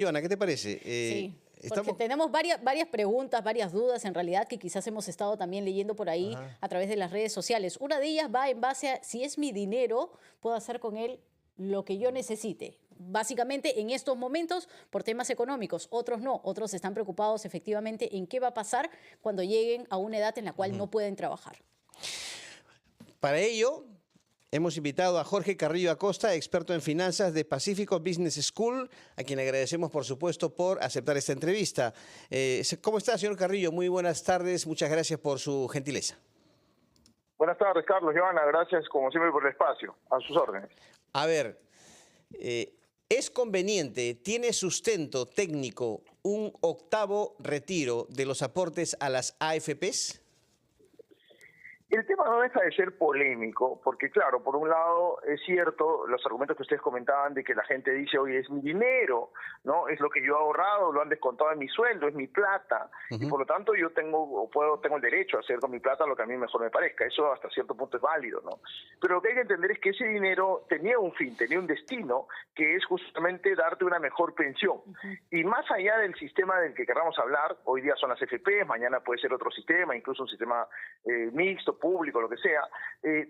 Joana, ¿qué te parece? Sí, porque Estamos... tenemos varias preguntas, varias dudas en realidad que quizás hemos estado también leyendo por ahí Ajá. a través de las redes sociales. Una de ellas va en base a si es mi dinero, puedo hacer con él lo que yo necesite. Básicamente en estos momentos por temas económicos, otros no, otros están preocupados efectivamente en qué va a pasar cuando lleguen a una edad en la cual Ujú. no pueden trabajar. Para ello, hemos invitado a Jorge Carrillo Acosta, experto en finanzas de Pacifico Business School, a quien agradecemos, por supuesto, por aceptar esta entrevista. ¿Cómo está, señor Carrillo? Muy buenas tardes. Muchas gracias por su gentileza. Buenas tardes, Carlos, Joana, gracias como siempre por el espacio, a sus órdenes. A ver, ¿es conveniente, tiene sustento técnico un octavo retiro de los aportes a las AFPs? El tema no deja de ser polémico, porque claro, por un lado es cierto los argumentos que ustedes comentaban de que la gente dice, oye, es mi dinero, ¿no? Es lo que yo he ahorrado, lo han descontado de mi sueldo, es mi plata, y por lo tanto yo tengo el derecho a hacer con mi plata lo que a mí mejor me parezca. Eso hasta cierto punto es válido, ¿no? Pero lo que hay que entender es que ese dinero tenía un fin, tenía un destino, que es justamente darte una mejor pensión. Y más allá del sistema del que queramos hablar, hoy día son las FP, mañana puede ser otro sistema, incluso un sistema mixto, público, lo que sea,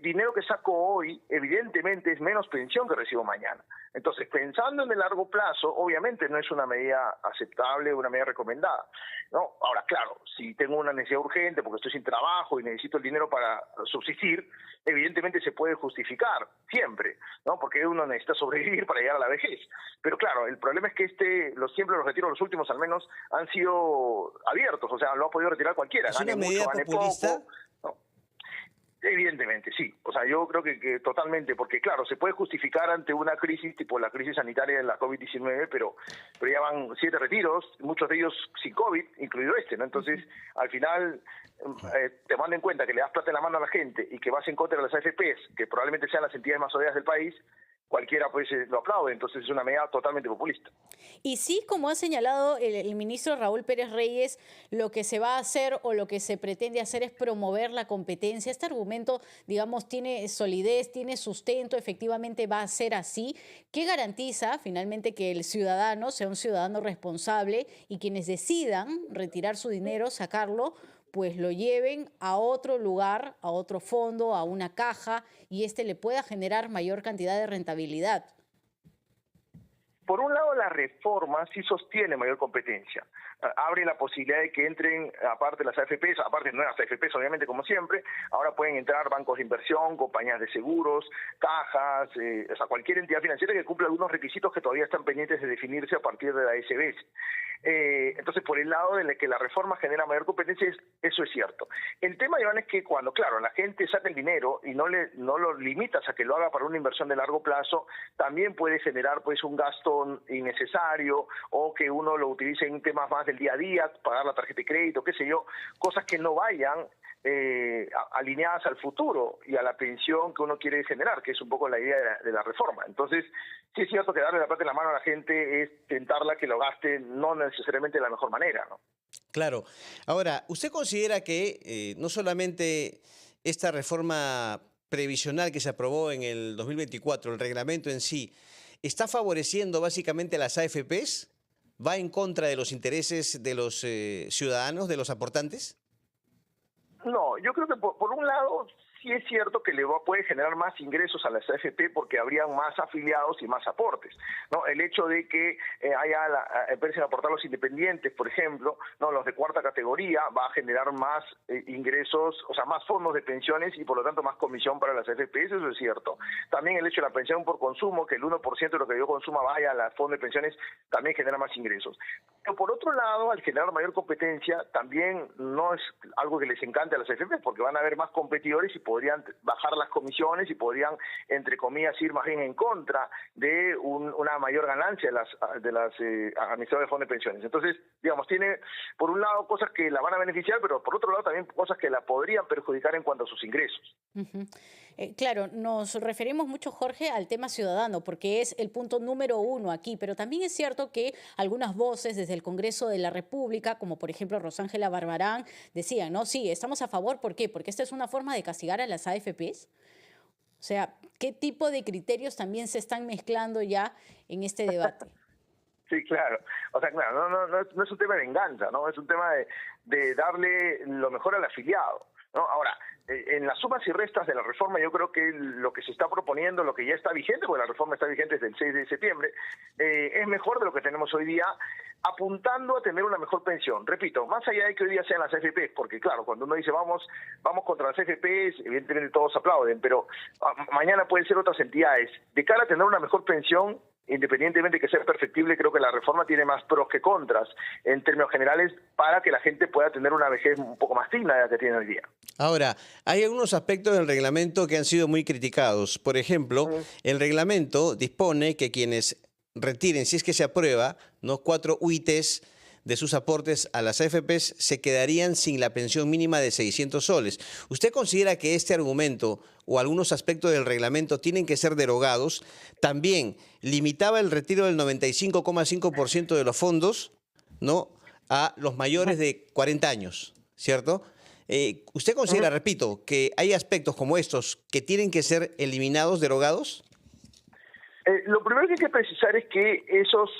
dinero que saco hoy evidentemente es menos pensión que recibo mañana. Entonces, pensando en el largo plazo, obviamente no es una medida aceptable, una medida recomendada, ¿no? Ahora, claro, si tengo una necesidad urgente porque estoy sin trabajo y necesito el dinero para subsistir, evidentemente se puede justificar siempre, ¿no? Porque uno necesita sobrevivir para llegar a la vejez. Pero claro, el problema es que siempre los retiros, los últimos al menos, han sido abiertos, o sea, lo ha podido retirar cualquiera, ¿Es una gane mucho, medida gane populista? poco, ¿no? Evidentemente, sí. O sea, yo creo que totalmente, porque claro, se puede justificar ante una crisis tipo la crisis sanitaria de la COVID-19, pero ya van 7 retiros, muchos de ellos sin COVID, incluido este, ¿no? Entonces, al final, tomando en cuenta que le das plata en la mano a la gente y que vas en contra de las AFPs, que probablemente sean las entidades más odiadas del país, cualquiera pues lo aplaude, entonces es una medida totalmente populista. Y sí, como ha señalado el ministro Raúl Pérez Reyes, lo que se va a hacer o lo que se pretende hacer es promover la competencia. Este argumento, digamos, tiene solidez, tiene sustento, efectivamente va a ser así. ¿Qué garantiza finalmente que el ciudadano sea un ciudadano responsable y quienes decidan retirar su dinero, sacarlo, pues lo lleven a otro lugar, a otro fondo, a una caja y este le pueda generar mayor cantidad de rentabilidad? Por un lado, la reforma sí sostiene mayor competencia. Abre la posibilidad de que entren, aparte de las AFPs, aparte de nuevas AFPs, obviamente, como siempre, ahora pueden entrar bancos de inversión, compañías de seguros, cajas, o sea, cualquier entidad financiera que cumpla algunos requisitos que todavía están pendientes de definirse a partir de la SBS. Entonces, por el lado de que la reforma genera mayor competencia, eso es cierto. El tema, Iván, es que cuando, claro, la gente saca el dinero y no lo limitas a que lo haga para una inversión de largo plazo, también puede generar pues un gasto innecesario o que uno lo utilice en temas más del día a día, pagar la tarjeta de crédito, qué sé yo, cosas que no vayan alineadas al futuro y a la pensión que uno quiere generar, que es un poco la idea de la reforma. Entonces, sí es cierto que darle la plata en la mano a la gente es tentarla que lo gaste no necesariamente de la mejor manera, ¿no? Claro. Ahora, ¿usted considera que no solamente esta reforma previsional que se aprobó en el 2024, el reglamento en sí, está favoreciendo básicamente a las AFPs? ¿Va en contra de los intereses de los ciudadanos, de los aportantes? No, yo creo que por un lado sí es cierto que puede generar más ingresos a las AFP porque habrían más afiliados y más aportes, ¿no? El hecho de que empiecen a aportar los independientes, por ejemplo, no, los de cuarta categoría, va a generar más ingresos, o sea, más fondos de pensiones y por lo tanto más comisión para las AFP, eso es cierto. También el hecho de la pensión por consumo, que el 1% de lo que yo consuma vaya a la fondo de pensiones, también genera más ingresos. Pero por otro lado, al generar mayor competencia, también no es algo que les encante a las AFP, porque van a haber más competidores y podrían bajar las comisiones y podrían, entre comillas, ir más bien en contra de una mayor ganancia de las administradoras de fondos de pensiones. Entonces, digamos, tiene por un lado cosas que la van a beneficiar, pero por otro lado también cosas que la podrían perjudicar en cuanto a sus ingresos. Ujú. Claro, nos referimos mucho, Jorge, al tema ciudadano, porque es el punto número uno aquí, pero también es cierto que algunas voces desde el Congreso de la República, como por ejemplo Rosángela Barbarán, decían, no, sí, estamos a favor, ¿por qué? Porque esta es una forma de castigar a las AFPs. O sea, ¿qué tipo de criterios también se están mezclando ya en este debate? Sí, claro. O sea, claro, no es un tema de venganza, ¿no? Es un tema de darle lo mejor al afiliado, ¿no? Ahora, en las sumas y restas de la reforma, yo creo que lo que se está proponiendo, lo que ya está vigente, porque la reforma está vigente desde el 6 de septiembre, es mejor de lo que tenemos hoy día, apuntando a tener una mejor pensión. Repito, más allá de que hoy día sean las AFPs, porque claro, cuando uno dice vamos contra las AFPs, evidentemente todos aplauden, pero mañana pueden ser otras entidades. De cara a tener una mejor pensión, independientemente de que sea perfectible, creo que la reforma tiene más pros que contras en términos generales para que la gente pueda tener una vejez un poco más digna de la que tiene hoy día. Ahora, hay algunos aspectos del reglamento que han sido muy criticados. Por ejemplo, el reglamento dispone que quienes retiren, si es que se aprueba, ¿no?, 4 UITs de sus aportes a las AFPs se quedarían sin la pensión mínima de 600 soles. ¿Usted considera que este argumento o algunos aspectos del reglamento tienen que ser derogados? También limitaba el retiro del 95,5% de los fondos, ¿no?, a los mayores de 40 años, ¿cierto? ¿Usted considera, repito, que hay aspectos como estos que tienen que ser eliminados, derogados? Lo primero que hay que precisar es que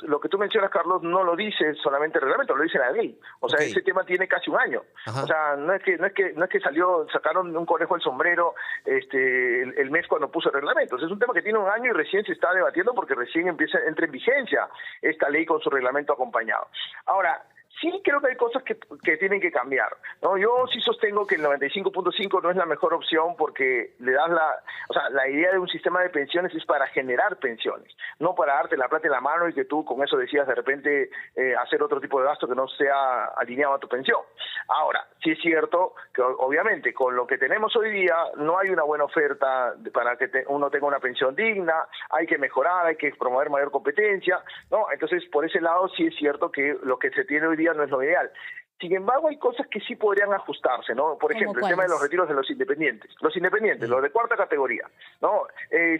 lo que tú mencionas, Carlos, no lo dice solamente el reglamento, lo dice la ley. O sea, ese tema tiene casi un año. Ajá. O sea, no es que sacaron un conejo del sombrero el mes cuando puso el reglamento. O sea, es un tema que tiene un año y recién se está debatiendo porque recién entra en vigencia esta ley con su reglamento acompañado. Ahora, sí creo que hay cosas que tienen que cambiar, ¿no? Yo sí sostengo que el 95.5 no es la mejor opción porque le das la idea de un sistema de pensiones es para generar pensiones, no para darte la plata en la mano y que tú con eso decidas de repente hacer otro tipo de gasto que no sea alineado a tu pensión. Ahora, sí es cierto que obviamente con lo que tenemos hoy día no hay una buena oferta para que uno tenga una pensión digna, hay que mejorar, hay que promover mayor competencia, ¿no? Entonces, por ese lado sí es cierto que lo que se tiene hoy día no es lo ideal. Sin embargo, hay cosas que sí podrían ajustarse, ¿no? Por ejemplo, el tema de los retiros de los independientes. Los independientes, los de cuarta categoría, ¿no?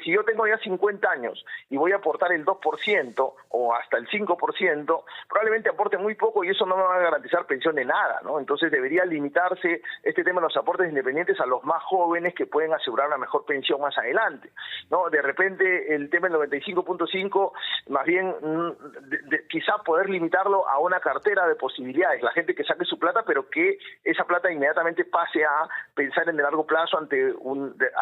Si yo tengo ya 50 años y voy a aportar el 2% o hasta el 5%, probablemente aporte muy poco y eso no me va a garantizar pensión de nada, ¿no? Entonces debería limitarse este tema de los aportes independientes a los más jóvenes que pueden asegurar una mejor pensión más adelante, ¿no? De repente el tema del 95.5, más bien quizá poder limitarlo a una cartera de posibilidades. La gente que saque su plata, pero que esa plata inmediatamente pase a pensar en el largo plazo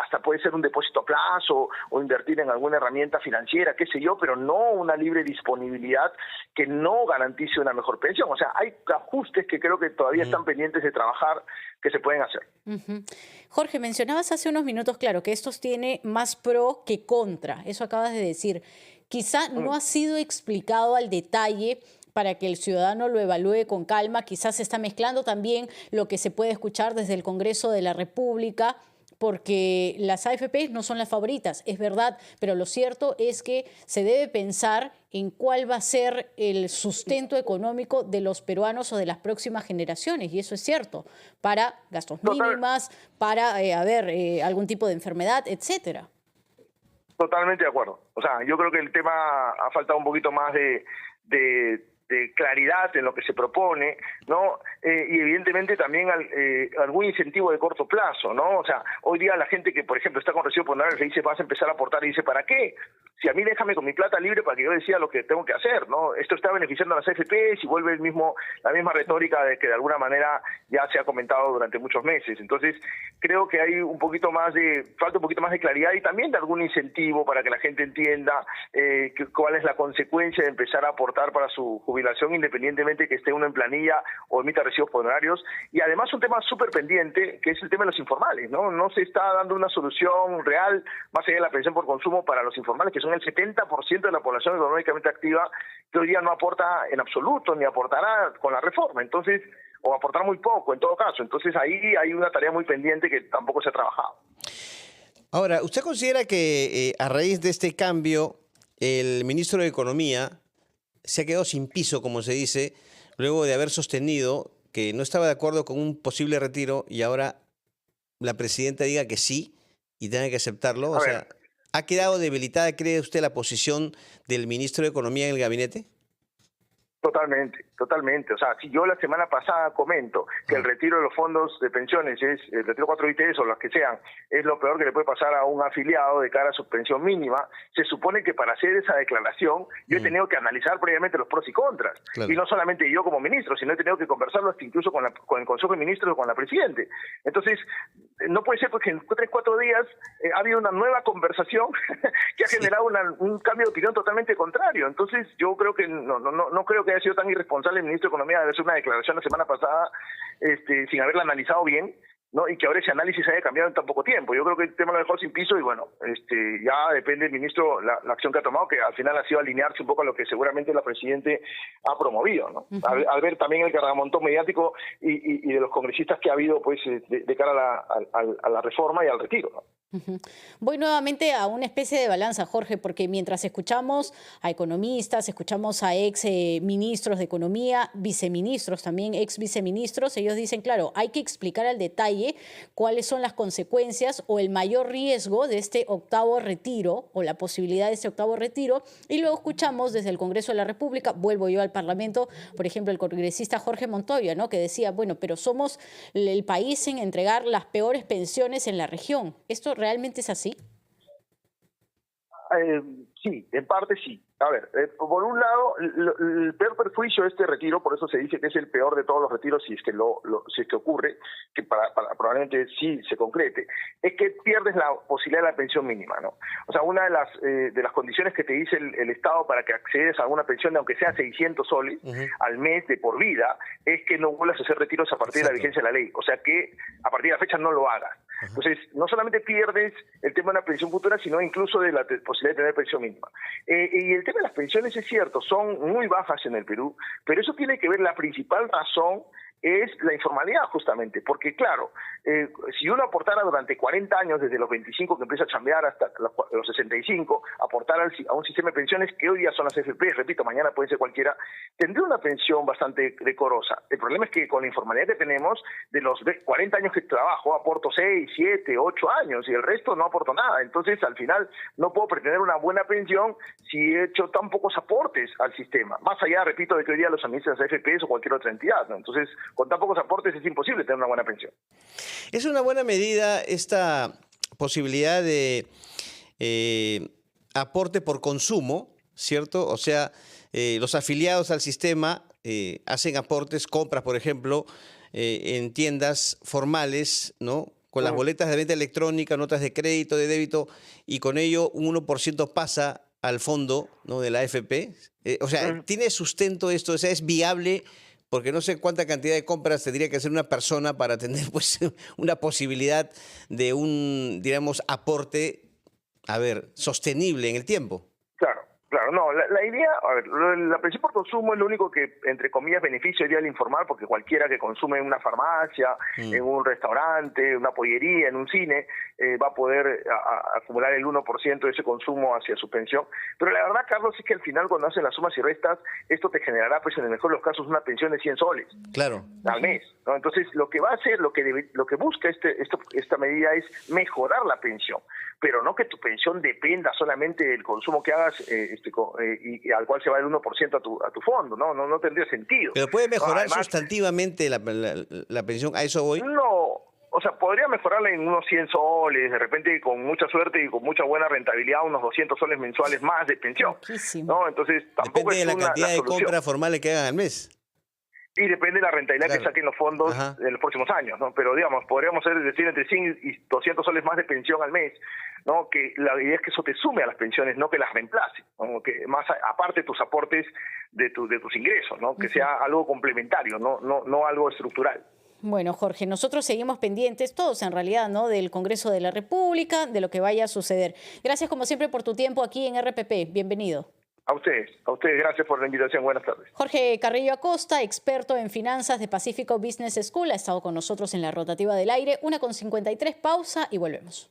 hasta puede ser un depósito a plazo o invertir en alguna herramienta financiera, qué sé yo, pero no una libre disponibilidad que no garantice una mejor pensión. O sea, hay ajustes que creo que todavía están pendientes de trabajar que se pueden hacer. Jorge, mencionabas hace unos minutos, claro, que estos tiene más pro que contra. Eso acabas de decir. Quizá no ha sido explicado al detalle para que el ciudadano lo evalúe con calma. Quizás se está mezclando también lo que se puede escuchar desde el Congreso de la República, porque las AFP no son las favoritas, es verdad, pero lo cierto es que se debe pensar en cuál va a ser el sustento económico de los peruanos o de las próximas generaciones, y eso es cierto, para gastos mínimas, para algún tipo de enfermedad, etcétera. Totalmente de acuerdo. O sea, yo creo que el tema ha faltado un poquito más de claridad en lo que se propone, ¿no? Y evidentemente también algún incentivo de corto plazo, ¿no? O sea, hoy día la gente que, por ejemplo, está con recibo ponderable le dice, vas a empezar a aportar y dice, ¿para qué? Si a mí déjame con mi plata libre para que yo decida lo que tengo que hacer, ¿no? Esto está beneficiando a las AFPs y vuelve la misma retórica de que de alguna manera ya se ha comentado durante muchos meses. Entonces, creo que hay falta un poquito más de claridad y también de algún incentivo para que la gente entienda cuál es la consecuencia de empezar a aportar para su jubilación, independientemente que esté uno en planilla o emita recibos honorarios. Y además un tema súper pendiente, que es el tema de los informales, ¿no? No se está dando una solución real, más allá de la pensión por consumo, para los informales, que son el 70% de la población económicamente activa, que hoy día no aporta en absoluto, ni aportará con la reforma. Entonces, o aportará muy poco, en todo caso. Entonces, ahí hay una tarea muy pendiente que tampoco se ha trabajado. Ahora, ¿usted considera que a raíz de este cambio, el ministro de Economía se ha quedado sin piso, como se dice, luego de haber sostenido que no estaba de acuerdo con un posible retiro y ahora la presidenta diga que sí y tenga que aceptarlo? O sea, ¿ha quedado debilitada, cree usted, la posición del ministro de Economía en el gabinete? Totalmente, totalmente. O sea, si yo la semana pasada comento que el retiro de los fondos de pensiones es, el retiro 4ITS o los que sean, es lo peor que le puede pasar a un afiliado de cara a su pensión mínima, se supone que para hacer esa declaración yo he tenido que analizar previamente los pros y contras. Claro. Y no solamente yo como ministro, sino he tenido que conversarlo hasta incluso con el Consejo de Ministros o con la Presidente. Entonces, no puede ser porque en 3-4 días ha habido una nueva conversación que ha generado un cambio de opinión totalmente contrario. Entonces, yo creo que no creo que haya sido tan irresponsable el ministro de Economía de hacer una declaración la semana pasada sin haberla analizado bien, ¿no? Y que ahora ese análisis haya cambiado en tan poco tiempo. Yo creo que el tema lo dejó sin piso y bueno, ya depende del ministro la acción que ha tomado, que al final ha sido alinearse un poco a lo que seguramente la Presidente ha promovido, ¿no? Al ver también el cargamontón mediático y de los congresistas que ha habido pues de cara a la reforma y al retiro, ¿no? Voy nuevamente a una especie de balanza, Jorge, porque mientras escuchamos a economistas, escuchamos a ex ministros de Economía, viceministros también, ex viceministros, ellos dicen, claro, hay que explicar al detalle cuáles son las consecuencias o el mayor riesgo de este octavo retiro o la posibilidad de este octavo retiro. Y luego escuchamos desde el Congreso de la República, vuelvo yo al Parlamento, por ejemplo, el congresista Jorge Montoya, ¿no? Que decía, bueno, pero somos el país en entregar las peores pensiones en la región. ¿Esto realmente es así? Sí, en parte sí. A ver, por un lado, el peor perjuicio de este retiro, por eso se dice que es el peor de todos los retiros si es que si es que ocurre, que probablemente sí se concrete, es que pierdes la posibilidad de la pensión mínima, ¿no? O sea, una de las condiciones que te dice el Estado para que accedes a alguna pensión de aunque sea 600 soles al mes de por vida, es que no vuelvas a hacer retiros a partir de la vigencia de la ley. O sea, que a partir de la fecha no lo hagas. Entonces, no solamente pierdes el tema de una pensión futura, sino incluso de la posibilidad de tener pensión mínima. Y el tema de las pensiones es cierto, son muy bajas en el Perú, pero eso tiene que ver, la principal razón es la informalidad justamente, porque claro, si uno aportara durante 40 años, desde los 25 que empieza a chambear hasta los 65, aportar a un sistema de pensiones que hoy día son las AFP, repito, mañana puede ser cualquiera, tendría una pensión bastante decorosa. El problema es que con la informalidad que tenemos, de los 40 años que trabajo, aporto 6, 7, 8 años y el resto no aporto nada. Entonces, al final, no puedo pretender una buena pensión si he hecho tan pocos aportes al sistema. Más allá, repito, de que hoy día los administran las AFP o cualquier otra entidad, ¿no? Entonces, con tan pocos aportes es imposible tener una buena pensión. Es una buena medida esta posibilidad de aporte por consumo, ¿cierto? O sea, los afiliados al sistema hacen aportes, compras, por ejemplo, en tiendas formales, ¿no? Con las boletas de venta electrónica, notas de crédito, de débito, y con ello un 1% pasa al fondo, ¿no?, de la AFP. O sea, ¿tiene sustento esto? O sea, ¿es viable? Porque no sé cuánta cantidad de compras tendría que hacer una persona para tener pues una posibilidad de un, digamos, aporte, a ver, sostenible en el tiempo. Claro, no, la idea, a ver, la pensión por consumo es lo único que, entre comillas, beneficia hoy día al informal, porque cualquiera que consume en una farmacia, en un restaurante, una pollería, en un cine, va a poder acumular el 1% de ese consumo hacia su pensión. Pero la verdad, Carlos, es que al final, cuando hacen las sumas y restas, esto te generará, pues en el mejor de los casos, una pensión de 100 soles. Claro. Al mes, ¿no? Entonces, lo que va a hacer, lo que busca esta medida es mejorar la pensión, pero no que tu pensión dependa solamente del consumo que hagas y al cual se va el 1% a tu fondo, no tendría sentido. Pero puede mejorar además, sustantivamente la pensión, ¿a eso voy? No, o sea, podría mejorarla en unos 100 soles, de repente con mucha suerte y con mucha buena rentabilidad, unos 200 soles mensuales más de pensión, ¿no? Entonces, tampoco depende es de la cantidad de solución. compras formales que hagan al mes. Y depende de la rentabilidad que saquen los fondos en los próximos años, ¿no? Pero, digamos, podríamos decir entre 100 y 200 soles más de pensión al mes, ¿no? Que la idea es que eso te sume a las pensiones, no que las reemplace, ¿no? Que más aparte tus aportes de tus ingresos, ¿no? Que sea algo complementario, no algo estructural. Bueno, Jorge, nosotros seguimos pendientes, todos en realidad, ¿no?, del Congreso de la República, de lo que vaya a suceder. Gracias, como siempre, por tu tiempo aquí en RPP. Bienvenido. A ustedes, gracias por la invitación. Buenas tardes. Jorge Carrillo Acosta, experto en finanzas de Pacífico Business School, ha estado con nosotros en la rotativa del aire. 1:53, pausa y volvemos.